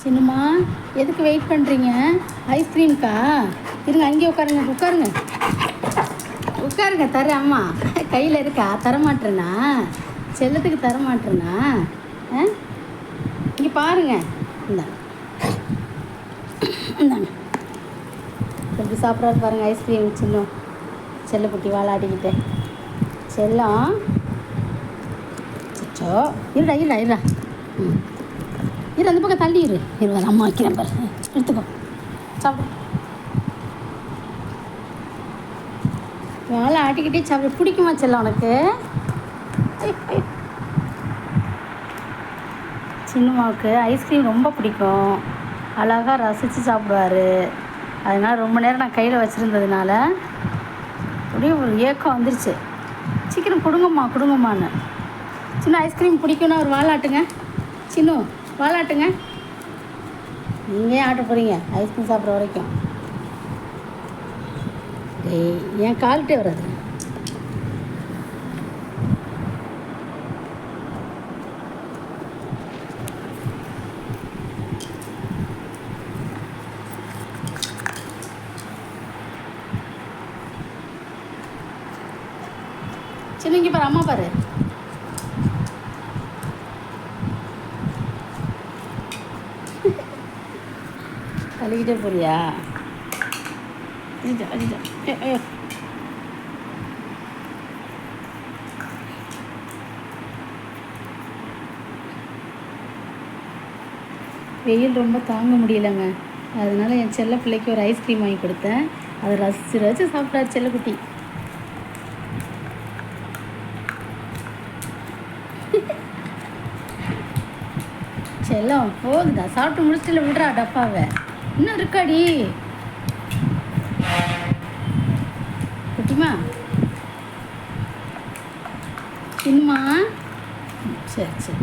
சின்னம்மா, எதுக்கு வெயிட் பண்ணுறீங்க? ஐஸ்கிரீம்க்கா? இருங்க, அங்கேயே உட்காருங்க. உட்காருங்க உட்காருங்க, தரேன். அம்மா கையில் இருக்கா? தரமாட்டேறேண்ணா? செல்லத்துக்கு தரமாட்டேறேண்ணா? இங்கே பாருங்க. இந்தாங்க இந்தாங்க, எப்படி சாப்பிட்றாரு பாருங்கள் ஐஸ்கிரீம். சின்னம் செல்லக்குட்டி வாழாடிக்கிட்டு. செல்லம், சச்சோ, இருடா இருடா இருடா. இரு, அந்த பக்கம் தள்ளி இருபது அம்மா வைக்கிறேன் பாரு. எடுத்துக்கோ, சாப்பிடு. வாழை ஆட்டிக்கிட்டே சாப்பிட பிடிக்குமா செல்லம் உனக்கு? சின்னம்மாவுக்கு ஐஸ்கிரீம் ரொம்ப பிடிக்கும். அழகாக ரசித்து சாப்பிடுவார். அதனால் ரொம்ப நேரம் நான் கையில் வச்சுருந்ததுனால அப்படியே ஒரு ஏக்கம் வந்துருச்சு. சீக்கிரம் கொடுங்கம்மான்னு. சின்ன ஐஸ்கிரீம் பிடிக்கும்னா ஒரு வாழாட்டுங்க. சின்ன வாழாட்டுங்க. நீங்கள் ஏன் ஆட்ட போகிறீங்க ஐஸ்கிரீம் சாப்பிட்ற வரைக்கும்? என் கால்கிட்டே வராது. சின்ன இங்கே பாரு, அம்மா பாரு. கழுவிட்டே போறியா? வெயில் ரொம்ப தாங்க முடியலைங்க. அதனால என் செல்ல பிள்ளைக்கு ஒரு ஐஸ்கிரீம் வாங்கி கொடுத்தேன். அதை ரசித்து சாப்பிட்டாரு செல்லக்குட்டி. செல்லம் போகுதா? சாப்பிட்டு முடிச்சுட்டு விடுறா டப்பாவை. இன்னும் இருக்காடி குட்டிமா? சின்னம்மா, சரி சரி.